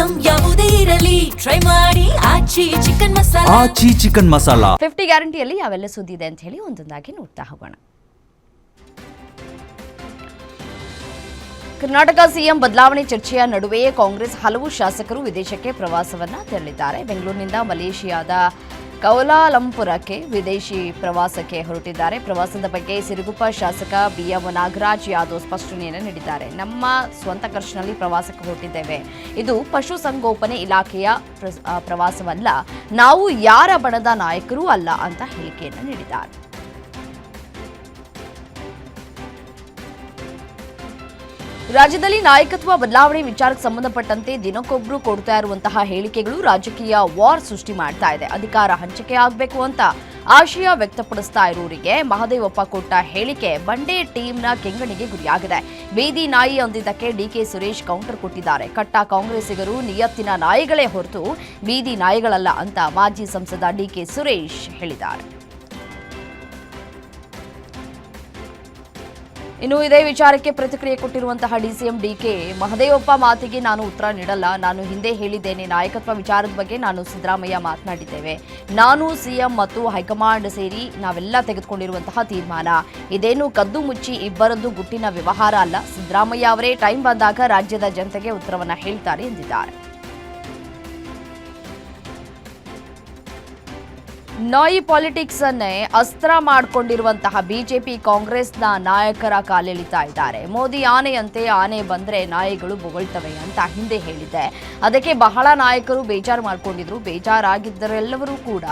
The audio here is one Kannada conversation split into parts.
ಐಟಂ ಯಾವುದೇ ಇರಲಿ ಟ್ರೈ ಮಾಡಿ ಆಚಿ ಚಿಕನ್ ಮಸಾಲಾ 50 ಗ್ಯಾರಂಟಿಯಲ್ಲಿ ಯಾವೆಲ್ಲ ಸುದ್ದಿ ಇದೆ ಅಂತ ಹೇಳಿ ಒಂದೊಂದಾಗಿ ನೋಡ್ತಾ ಹೋಗೋಣ. ಕರ್ನಾಟಕ ಸಿಎಂ ಬದಲಾವಣೆ ಚರ್ಚೆಯ ನಡುವೆಯೇ ಕಾಂಗ್ರೆಸ್ ಹಲವು ಶಾಸಕರು ವಿದೇಶಕ್ಕೆ ಪ್ರವಾಸವನ್ನ ತೆರಳಿದ್ದಾರೆ. ಬೆಂಗಳೂರಿನಿಂದ ಮಲೇಷಿಯಾದ ಕೌಲಾಲಂಪುರಕ್ಕೆ ವಿದೇಶಿ ಪ್ರವಾಸಕ್ಕೆ ಹೊರಟಿದ್ದಾರೆ. ಪ್ರವಾಸದ ಬಗ್ಗೆ ಸಿರುಗುಪ್ಪ ಶಾಸಕ ಬಿಎಂ ನಾಗರಾಜ್ ಯಾದವ್ ಸ್ಪಷ್ಟನೆಯನ್ನು ನೀಡಿದ್ದಾರೆ. ನಮ್ಮ ಸ್ವಂತ ಖರ್ಚಿನಲ್ಲಿ ಪ್ರವಾಸಕ್ಕೆ ಹೊರಟಿದ್ದೇವೆ. ಇದು ಪಶುಸಂಗೋಪನೆ ಇಲಾಖೆಯ ಪ್ರವಾಸವಲ್ಲ, ನಾವು ಯಾರ ಬಣದ ನಾಯಕರೂ ಅಲ್ಲ ಅಂತ ಹೇಳಿಕೆಯನ್ನು ನೀಡಿದ್ದಾರೆ. ರಾಜ್ಯದಲ್ಲಿ ನಾಯಕತ್ವ ಬದಲಾವಣೆ ವಿಚಾರಕ್ಕೆ ಸಂಬಂಧಪಟ್ಟಂತೆ ದಿನಕ್ಕೊಬ್ಬರು ಕೊಡ್ತಾ ಇರುವಂತಹ ಹೇಳಿಕೆಗಳು ರಾಜಕೀಯ ವಾರ್ ಸೃಷ್ಟಿ ಮಾಡ್ತಾ ಇದೆ. ಅಧಿಕಾರ ಹಂಚಿಕೆ ಆಗಬೇಕು ಅಂತ ಆಶಯ ವ್ಯಕ್ತಪಡಿಸ್ತಾ ಇರೋರಿಗೆ ಮಹದೇವಪ್ಪ ಕೊಟ್ಟ ಹೇಳಿಕೆ ಬಂಡೆ ಟೀಮ್ನ ಕೆಂಗಣಿಗೆ ಗುರಿಯಾಗಿದೆ. ಬೀದಿ ನಾಯಿ ಅಂದಿದ್ದಕ್ಕೆ ಡಿಕೆ ಸುರೇಶ್ ಕೌಂಟರ್ ಕೊಟ್ಟಿದ್ದಾರೆ. ಕಟ್ಟ ಕಾಂಗ್ರೆಸ್ಸಿಗರು ನಿಯತ್ತಿನ ನಾಯಿಗಳೇ ಹೊರತು ಬೀದಿ ನಾಯಿಗಳಲ್ಲ ಅಂತ ಮಾಜಿ ಸಂಸದ ಡಿಕೆ ಸುರೇಶ್ ಹೇಳಿದ್ದಾರೆ. ಇನ್ನು ಇದೇ ವಿಚಾರಕ್ಕೆ ಪ್ರತಿಕ್ರಿಯೆ ಕೊಟ್ಟಿರುವಂತಹ ಡಿಸಿಎಂ ಡಿಕೆ, ಮಹದೇವಪ್ಪ ಮಾತಿಗೆ ನಾನು ಉತ್ತರ ನೀಡಲ್ಲ. ನಾನು ಹಿಂದೆ ಹೇಳಿದ್ದೇನೆ, ನಾಯಕತ್ವ ವಿಚಾರದ ಬಗ್ಗೆ ನಾನು ಸಿದ್ದರಾಮಯ್ಯ ಮಾತನಾಡಿದ್ದೇವೆ. ನಾನು ಸಿಎಂ ಮತ್ತು ಹೈಕಮಾಂಡ್ ಸೇರಿ ನಾವೆಲ್ಲ ತೆಗೆದುಕೊಂಡಿರುವಂತಹ ತೀರ್ಮಾನ. ಇದೇನು ಕದ್ದು ಮುಚ್ಚಿ ಇಬ್ಬರದ್ದು ಗುಟ್ಟಿನ ವ್ಯವಹಾರ ಅಲ್ಲ. ಸಿದ್ದರಾಮಯ್ಯ ಅವರೇ ಟೈಮ್ ಬಂದಾಗ ರಾಜ್ಯದ ಜನತೆಗೆ ಉತ್ತರವನ್ನ ಹೇಳ್ತಾರೆ ಎಂದಿದ್ದಾರೆ. ನಾಯಿ ಪಾಲಿಟಿಕ್ಸ್ ಅನ್ನೇ ಅಸ್ತ್ರ ಮಾಡಿಕೊಂಡಿರುವಂತಹ ಬಿಜೆಪಿ ಕಾಂಗ್ರೆಸ್ನ ನಾಯಕರ ಕಾಲೆಳಿತಾ ಇದ್ದಾರೆ. ಮೋದಿ ಆನೆಯಂತೆ ಆನೆ ಬಂದ್ರೆ ನಾಯಿಗಳು ಬೊಗಳ್ತವೆ ಅಂತ ಹಿಂದೆ ಹೇಳಿದ್ದೆ. ಅದಕ್ಕೆ ಬಹಳ ನಾಯಕರು ಬೇಜಾರು ಮಾಡ್ಕೊಂಡಿದ್ರು. ಬೇಜಾರಾಗಿದ್ದರೆಲ್ಲರೂ ಕೂಡ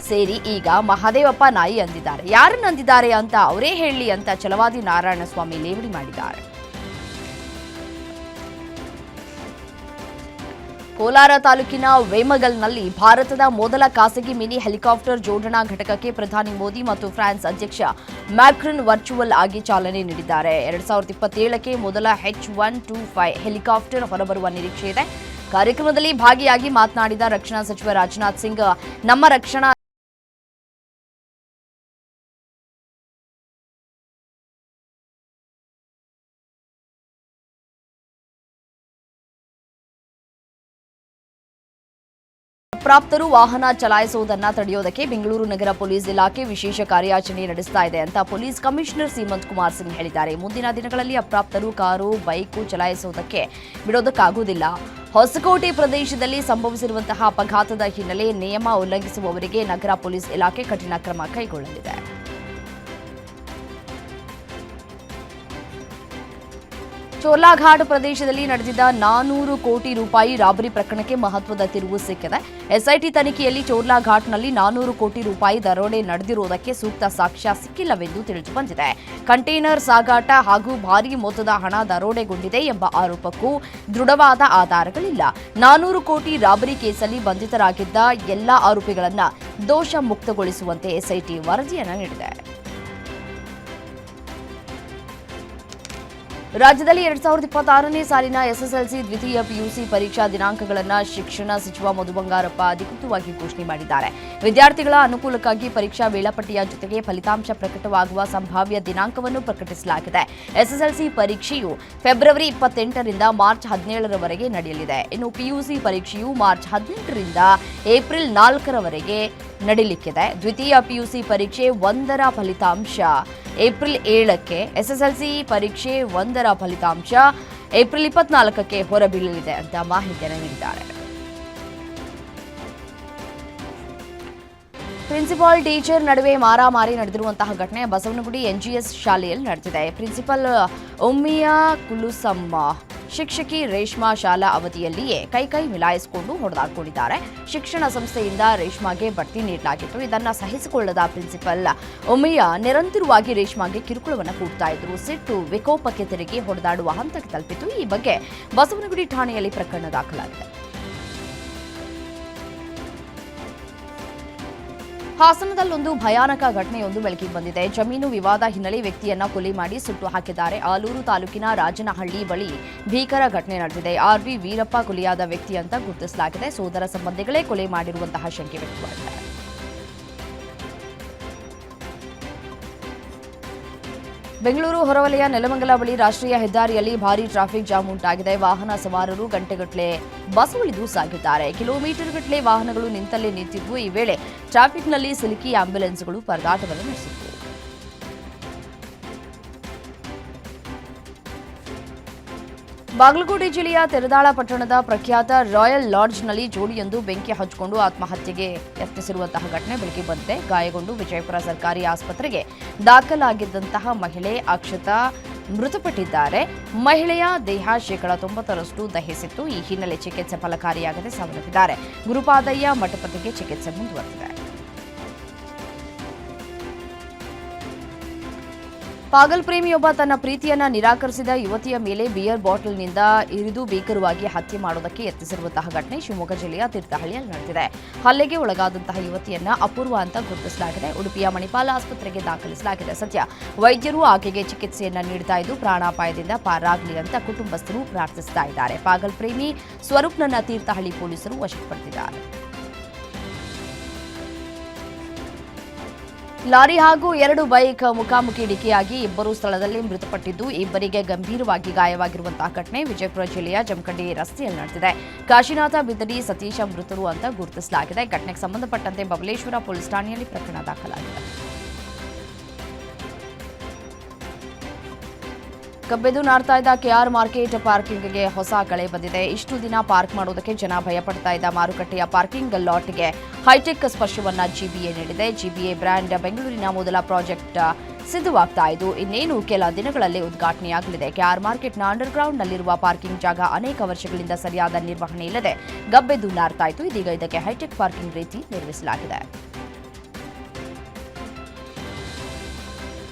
ಸೇರಿ ಈಗ ಮಹದೇವಪ್ಪ ನಾಯಿ ಅಂದಿದ್ದಾರೆ. ಯಾರನ್ನ ಅಂದಿದ್ದಾರೆ ಅಂತ ಅವರೇ ಹೇಳಿ ಅಂತ ಛಲವಾದಿ ನಾರಾಯಣಸ್ವಾಮಿ ಲೇವಡಿ ಮಾಡಿದ್ದಾರೆ. ಕೋಲಾರ ತಾಲೂಕಿನ ವೇಮಗಲ್ನಲ್ಲಿ ಭಾರತದ ಮೊದಲ ಖಾಸಗಿ ಮಿನಿ ಹೆಲಿಕಾಪ್ಟರ್ ಜೋಡಣಾ ಘಟಕಕ್ಕೆ ಪ್ರಧಾನಿ ಮೋದಿ ಮತ್ತು ಫ್ರಾನ್ಸ್ ಅಧ್ಯಕ್ಷ ಮ್ಯಾಕ್ರನ್ ವರ್ಚುವಲ್ ಆಗಿ ಚಾಲನೆ ನೀಡಿದ್ದಾರೆ. 2027ಕ್ಕೆ ಮೊದಲ H125 ಹೆಲಿಕಾಪ್ಟರ್ ಹೊರಬರುವ ನಿರೀಕ್ಷೆ ಇದೆ. ಕಾರ್ಯಕ್ರಮದಲ್ಲಿ ಭಾಗಿಯಾಗಿ ಮಾತನಾಡಿದ ರಕ್ಷಣಾ ಸಚಿವ ರಾಜನಾಥ್ ಸಿಂಗ್, ನಮ್ಮ ರಕ್ಷಣಾ ಪ್ರಾಪ್ತರು ವಾಹನ ಚಲಾಯಿಸುವುದನ್ನು ತಡೆಯೋದಕ್ಕೆ ಬೆಂಗಳೂರು ನಗರ ಪೊಲೀಸ್ ಇಲಾಖೆ ವಿಶೇಷ ಕಾರ್ಯಾಚರಣೆ ನಡೆಸ್ತಾ ಇದೆ ಅಂತ ಪೊಲೀಸ್ ಕಮಿಷನರ್ ಸೀಮಂತ್ ಕುಮಾರ್ ಸಿಂಗ್ ಹೇಳಿದ್ದಾರೆ. ಮುಂದಿನ ದಿನಗಳಲ್ಲಿ ಅಪ್ರಾಪ್ತರು ಕಾರು, ಬೈಕು ಚಲಾಯಿಸುವುದಕ್ಕೆ ಬಿಡೋದಕ್ಕಾಗುವುದಿಲ್ಲ. ಹೊಸಕೋಟೆ ಪ್ರದೇಶದಲ್ಲಿ ಸಂಭವಿಸಿರುವಂತಹ ಅಪಘಾತದ ಹಿನ್ನೆಲೆ ನಿಯಮ ಉಲ್ಲಂಘಿಸುವವರಿಗೆ ನಗರ ಪೊಲೀಸ್ ಇಲಾಖೆ ಕಠಿಣ ಕ್ರಮ ಕೈಗೊಳ್ಳಲಿದೆ. ಚೋರ್ಲಾಘಾಟ್ ಪ್ರದೇಶದಲ್ಲಿ ನಡೆದಿದ್ದ 400 ಕೋಟಿ ರೂಪಾಯಿ ರಾಬರಿ ಪ್ರಕರಣಕ್ಕೆ ಮಹತ್ವದ ತಿರುವು ಸಿಕ್ಕಿದೆ. ಎಸ್ಐಟಿ ತನಿಖೆಯಲ್ಲಿ ಚೋರ್ಲಾಘಾಟ್ನಲ್ಲಿ 400 ಕೋಟಿ ರೂಪಾಯಿ ದರೋಡೆ ನಡೆದಿರುವುದಕ್ಕೆ ಸೂಕ್ತ ಸಾಕ್ಷ್ಯ ಸಿಕ್ಕಿಲ್ಲವೆಂದು ತಿಳಿದು ಬಂದಿದೆ. ಕಂಟೈನರ್ ಸಾಗಾಟ ಹಾಗೂ ಭಾರೀ ಮೊತ್ತದ ಹಣ ದರೋಡೆಗೊಂಡಿದೆ ಎಂಬ ಆರೋಪಕ್ಕೂ ದೃಢವಾದ ಆಧಾರಗಳಿಲ್ಲ. 400 ಕೋಟಿ ರಾಬರಿ ಕೇಸಲ್ಲಿ ಬಂಧಿತರಾಗಿದ್ದ ಎಲ್ಲಾ ಆರೋಪಿಗಳನ್ನು ದೋಷ ಮುಕ್ತಗೊಳಿಸುವಂತೆ ಎಸ್ಐಟಿ ವರದಿಯನ್ನು ನೀಡಿದೆ. ರಾಜ್ಯದಲ್ಲಿ 2026ನೇ ಸಾಲಿನ ಎಸ್ಎಸ್ಎಲ್ಸಿ ದ್ವಿತೀಯ ಪಿಯುಸಿ ಪರೀಕ್ಷಾ ದಿನಾಂಕಗಳನ್ನು ಶಿಕ್ಷಣ ಸಚಿವ ಮಧು ಬಂಗಾರಪ್ಪ ಅಧಿಕೃತವಾಗಿ ಘೋಷಣೆ ಮಾಡಿದ್ದಾರೆ. ವಿದ್ಯಾರ್ಥಿಗಳ ಅನುಕೂಲಕ್ಕಾಗಿ ಪರೀಕ್ಷಾ ವೇಳಾಪಟ್ಟಿಯ ಜೊತೆಗೆ ಫಲಿತಾಂಶ ಪ್ರಕಟವಾಗುವ ಸಂಭಾವ್ಯ ದಿನಾಂಕವನ್ನು ಪ್ರಕಟಿಸಲಾಗಿದೆ. ಎಸ್ಎಸ್ಎಲ್ಸಿ ಪರೀಕ್ಷೆಯು ಫೆಬ್ರವರಿ 28ರಿಂದ ಮಾರ್ಚ್ 17ರವರೆಗೆ ನಡೆಯಲಿದೆ. ಇನ್ನು ಪಿಯುಸಿ ಪರೀಕ್ಷೆಯು ಮಾರ್ಚ್ 18ರಿಂದ ಏಪ್ರಿಲ್ 4ರವರೆಗೆ ನಡೆಯಲಿಕ್ಕಿದೆ. ದ್ವಿತೀಯ ಪಿಯುಸಿ ಪರೀಕ್ಷೆ 1ರ ಫಲಿತಾಂಶ ಏಪ್ರಿಲ್ 7ಕ್ಕೆ, ಎಸ್ಎಸ್ಎಲ್ಸಿ ಪರೀಕ್ಷೆ 1ರ ಫಲಿತಾಂಶ ಏಪ್ರಿಲ್ 24ಕ್ಕೆ ಹೊರಬೀಳಲಿದೆ ಅಂತ ಮಾಹಿತಿಯನ್ನು ನೀಡಿದ್ದಾರೆ. ಪ್ರಿನ್ಸಿಪಾಲ್ ಟೀಚರ್ ನಡುವೆ ಮಾರಾಮಾರಿ ನಡೆದಿರುವಂತಹ ಘಟನೆ ಬಸವನಗುಡಿ ಎನ್ಜಿಎಸ್ ಶಾಲೆಯಲ್ಲಿ ನಡೆದಿದೆ. ಪ್ರಿನ್ಸಿಪಲ್ ಉಮ್ಮಿಯಾ ಕುಲುಸಮ್ಮ ಶಿಕ್ಷಕಿ ರೇಷ್ಮಾ ಶಾಲಾ ಅವಧಿಯಲ್ಲಿಯೇ ಕೈ ಮಿಲಾಯಿಸಿಕೊಂಡು ಹೊಡೆದಾಡಿಕೊಂಡಿದ್ದಾರೆ. ಶಿಕ್ಷಣ ಸಂಸ್ಥೆಯಿಂದ ರೇಷ್ಮಾಗೆ ಬಡ್ತಿ ನೀಡಲಾಗಿತ್ತು. ಇದನ್ನು ಸಹಿಸಿಕೊಳ್ಳದ ಪ್ರಿನ್ಸಿಪಲ್ ಉಮ್ಮಿಯಾ ನಿರಂತರವಾಗಿ ರೇಷ್ಮಾಗೆ ಕಿರುಕುಳವನ್ನು ಕೊಡ್ತಾ ಇದ್ರು. ಸಿಟ್ಟು ವಿಕೋಪಕ್ಕೆ ತಿರುಗಿ ಹೊಡೆದಾಡುವ ಹಂತಕ್ಕೆ ತಲುಪಿತು. ಈ ಬಗ್ಗೆ ಬಸವನಗುಡಿ ಠಾಣೆಯಲ್ಲಿ ಪ್ರಕರಣ ದಾಖಲಾಗಿದೆ. ಹಾಸನದಲ್ಲೊಂದು ಭಯಾನಕ ಘಟನೆಯೊಂದು ಬೆಳಕಿಗೆ ಬಂದಿದೆ. ಜಮೀನು ವಿವಾದ ಹಿನ್ನೆಲೆ ವ್ಯಕ್ತಿಯನ್ನ ಕೊಲೆ ಮಾಡಿ ಸುಟ್ಟು ಹಾಕಿದ್ದಾರೆ. ಆಲೂರು ತಾಲೂಕಿನ ರಾಜನಹಳ್ಳಿ ಬಳಿ ಭೀಕರ ಘಟನೆ ನಡೆದಿದೆ. ಆರ್ವಿ ವೀರಪ್ಪ ಕೊಲೆಯಾದ ವ್ಯಕ್ತಿ ಅಂತ ಗುರುತಿಸಲಾಗಿದೆ. ಸೋದರ ಸಂಬಂಧಿಗಳೇ ಕೊಲೆ ಮಾಡಿರುವಂತಹ ಶಂಕೆ ವ್ಯಕ್ತವಾಗಿದೆ. ಬೆಂಗಳೂರು ಹೊರವಲಯ ನೆಲಮಂಗಲ ಬಳಿ ರಾಷ್ಟ್ರೀಯ ಹೆದ್ದಾರಿಯಲ್ಲಿ ಭಾರೀ ಟ್ರಾಫಿಕ್ ಜಾಮ್ ಉಂಟಾಗಿದೆ. ವಾಹನ ಸವಾರರು ಗಂಟೆಗಟ್ಟಲೆ ಬಸ್ ಇಳಿದು ಸಾಗಿದ್ದಾರೆ. ಕಿಲೋಮೀಟರ್ಗಟ್ಟಲೆ ವಾಹನಗಳು ನಿಂತಲ್ಲೇ ನಿಂತಿದ್ವು. ಈ ವೇಳೆ ಟ್ರಾಫಿಕ್ನಲ್ಲಿ ಸಿಲುಕಿ ಆಂಬ್ಯುಲೆನ್ಸ್ಗಳು ಪರದಾಟವನ್ನು ನಡೆಸಿದ್ವು. ಬಾಗಲಕೋಟೆ ಜಿಲ್ಲೆಯ ತೆರದಾಳ ಪಟ್ಟಣದ ಪ್ರಖ್ಯಾತ ರಾಯಲ್ ಲಾಡ್ಜ್ನಲ್ಲಿ ಜೋಡಿಯೊಂದು ಬೆಂಕಿ ಹಚ್ಚಿಕೊಂಡು ಆತ್ಮಹತ್ಯೆಗೆ ಯತ್ನಿಸಿರುವಂತಹ ಘಟನೆ ಬೆಳಕಿಗೆ ಬಂದಿದೆ. ಗಾಯಗೊಂಡು ವಿಜಯಪುರ ಸರ್ಕಾರಿ ಆಸ್ಪತ್ರೆಗೆ ದಾಖಲಾಗಿದ್ದಂತಹ ಮಹಿಳೆ ಅಕ್ಷತಾ ಮೃತಪಟ್ಟಿದ್ದಾರೆ. ಮಹಿಳೆಯ ದೇಹ 90% ದಹಿಸಿತ್ತು. ಈ ಹಿನ್ನೆಲೆ ಚಿಕಿತ್ಸೆ ಫಲಕಾರಿಯಾಗದೆ ಸಾವನ್ನಪ್ಪಿದ್ದಾರೆ. ಗುರುಪಾದಯ್ಯ ಮಠಪತಿಗೆ ಚಿಕಿತ್ಸೆ ಮುಂದುವರೆದಿದೆ. ಪಾಗಲ್ ಪ್ರೇಮಿಯೊಬ್ಬ ತನ್ನ ಪ್ರೀತಿಯನ್ನ ನಿರಾಕರಿಸಿದ ಯುವತಿಯ ಮೇಲೆ ಬಿಯರ್ ಬಾಟಲ್ನಿಂದ ಇರಿದು ಭೀಕರವಾಗಿ ಹತ್ಯೆ ಮಾಡುವುದಕ್ಕೆ ಯತ್ನಿಸಿರುವಂತಹ ಘಟನೆ ಶಿವಮೊಗ್ಗ ಜಿಲ್ಲೆಯ ತೀರ್ಥಹಳ್ಳಿಯಲ್ಲಿ ನಡೆದಿದೆ. ಹಲ್ಲೆಗೆ ಒಳಗಾದಂತಹ ಯುವತಿಯನ್ನ ಅಪೂರ್ವ ಅಂತ ಗುರುತಿಸಲಾಗಿದೆ. ಉಡುಪಿಯ ಮಣಿಪಾಲ ಆಸ್ಪತ್ರೆಗೆ ದಾಖಲಿಸಲಾಗಿದೆ. ಸದ್ಯ ವೈದ್ಯರು ಆಕೆಗೆ ಚಿಕಿತ್ಸೆಯನ್ನ ನೀಡುತ್ತಾ ಇದ್ದು ಪ್ರಾಣಾಪಾಯದಿಂದ ಪಾರಾಗಲಿ ಅಂತ ಕುಟುಂಬಸ್ಥರು ಪ್ರಾರ್ಥಿಸುತ್ತಾ ಇದ್ದಾರೆ. ಪಾಗಲ್ ಪ್ರೇಮಿ ಸ್ವರೂಪ್ನನ್ನ ತೀರ್ಥಹಳ್ಳಿ ಪೊಲೀಸರು ವಶಕ್ಕೆ ಪಡೆದಿದ್ದಾರೆ. ಲಾರಿ ಹಾಗೂ 2 ಬೈಕ್ ಮುಖಾಮುಖಿ ಡಿಕ್ಕಿಯಾಗಿ ಇಬ್ಬರು ಸ್ಥಳದಲ್ಲಿ ಮೃತಪಟ್ಟಿದ್ದು, ಇಬ್ಬರಿಗೆ ಗಂಭೀರವಾಗಿ ಗಾಯವಾಗಿರುವಂತಹ ಘಟನೆ ವಿಜಯಪುರ ಜಿಲ್ಲೆಯ ಜಮಖಂಡಿ ರಸ್ತೆಯಲ್ಲಿ ನಡೆದಿದೆ. ಕಾಶಿನಾಥ ಬಿದ್ದಡಿ ಸತೀಶ ಮೃತರು ಅಂತ ಗುರುತಿಸಲಾಗಿದೆ. ಘಟನೆಗೆ ಸಂಬಂಧಪಟ್ಟಂತೆ ಬಬಲೇಶ್ವರ ಪೊಲೀಸ್ ಠಾಣೆಯಲ್ಲಿ ಪ್ರಕರಣ ದಾಖಲಾಗಿದೆ. ಕಬ್ಬೆದು ನಾಡ್ತಾ ಇದ್ದ ಕೆಆರ್ ಮಾರ್ಕೆಟ್ ಪಾರ್ಕಿಂಗ್ಗೆ ಹೊಸ ಕಳೆ ಬಂದಿದೆ. ಇಷ್ಟು ದಿನ ಪಾರ್ಕ್ ಮಾಡೋದಕ್ಕೆ ಜನ ಭಯಪಡ್ತಾ ಇದ್ದ ಮಾರುಕಟ್ಟೆಯ ಪಾರ್ಕಿಂಗ್ ಲಾಟ್ಗೆ ಹೈಟೆಕ್ ಸ್ಪರ್ಶವನ್ನ ಜಿಬಿಎ ನೀಡಿದೆ. ಜಿಬಿಎ ಬ್ರ್ಯಾಂಡ್ ಬೆಂಗಳೂರಿನ ಮೊದಲ ಪ್ರಾಜೆಕ್ಟ್ ಸಿದ್ಧವಾಗ್ತಾ ಇದ್ದು ಇನ್ನೇನು ಕೆಲ ದಿನಗಳಲ್ಲಿ ಉದ್ಘಾಟನೆಯಾಗಲಿದೆ. ಕೆಆರ್ ಮಾರ್ಕೆಟ್ನ ಅಂಡರ್ಗ್ರೌಂಡ್ನಲ್ಲಿರುವ ಪಾರ್ಕಿಂಗ್ ಜಾಗ ಅನೇಕ ವರ್ಷಗಳಿಂದ ಸರಿಯಾದ ನಿರ್ವಹಣೆ ಇಲ್ಲದೆ ಗಬ್ಬೆದು ನಾರ್ತಾ ಇತ್ತು. ಇದೀಗ ಇದಕ್ಕೆ ಹೈಟೆಕ್ ಪಾರ್ಕಿಂಗ್ ರೀತಿ ನಿರ್ಮಿಸಲಾಗಿದೆ.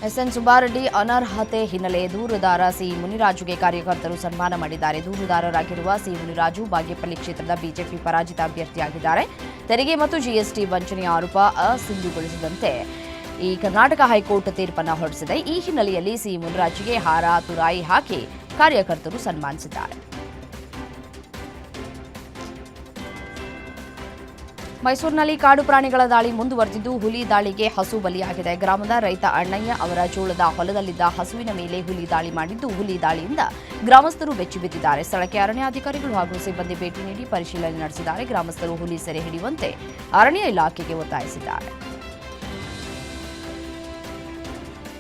ಎಸ್ಎನ್ ಸುಬ್ಬಾರೆಡ್ಡಿ ಅನರ್ಹತೆ ಹಿನ್ನೆಲೆ ದೂರುದಾರ ಸಿ ಮುನಿರಾಜುಗೆ ಕಾರ್ಯಕರ್ತರು ಸನ್ಮಾನ ಮಾಡಿದ್ದಾರೆ. ದೂರುದಾರರಾಗಿರುವ ಸಿ ಮುನಿರಾಜು ಬಾಗೇಪಲ್ಲಿ ಕ್ಷೇತ್ರದ ಬಿಜೆಪಿ ಪರಾಜಿತ ಅಭ್ಯರ್ಥಿಯಾಗಿದ್ದಾರೆ. ತೆರಿಗೆ ಮತ್ತು ಜಿಎಸ್ಟಿ ವಂಚನೆ ಆರೋಪ ಅಸಿಂಧುಗೊಳಿಸಿದಂತೆ ಈ ಕರ್ನಾಟಕ ಹೈಕೋರ್ಟ್ ತೀರ್ಪನ್ನು ಹೊರಡಿಸಿದೆ. ಈ ಹಿನ್ನೆಲೆಯಲ್ಲಿ ಸಿ ಮುನಿರಾಜುಗೆ ಹಾರ ತುರಾಯಿ ಹಾಕಿ ಕಾರ್ಯಕರ್ತರು ಸನ್ಮಾನಿಸಿದ್ದಾರೆ. ಮೈಸೂರಿನಲ್ಲಿ ಕಾಡು ಪ್ರಾಣಿಗಳ ದಾಳಿ ಮುಂದುವರೆದಿದ್ದು ಹುಲಿ ದಾಳಿಗೆ ಹಸು ಬಲಿಯಾಗಿದೆ. ಗ್ರಾಮದ ರೈತ ಅಣ್ಣಯ್ಯ ಅವರ ಜೋಳದ ಹೊಲದಲ್ಲಿದ್ದ ಹಸುವಿನ ಮೇಲೆ ಹುಲಿ ದಾಳಿ ಮಾಡಿದ್ದು, ಹುಲಿ ದಾಳಿಯಿಂದ ಗ್ರಾಮಸ್ಥರು ಬೆಚ್ಚಿಬಿದ್ದಿದ್ದಾರೆ. ಸ್ಥಳಕ್ಕೆ ಅರಣ್ಯಾಧಿಕಾರಿಗಳು ಹಾಗೂ ಸಿಬ್ಬಂದಿ ಭೇಟಿ ನೀಡಿ ಪರಿಶೀಲನೆ ನಡೆಸಿದ್ದಾರೆ. ಗ್ರಾಮಸ್ಥರು ಹುಲಿ ಸೆರೆ ಹಿಡಿಯುವಂತೆ ಅರಣ್ಯ ಇಲಾಖೆಗೆ ಒತ್ತಾಯಿಸಿದ್ದಾರೆ.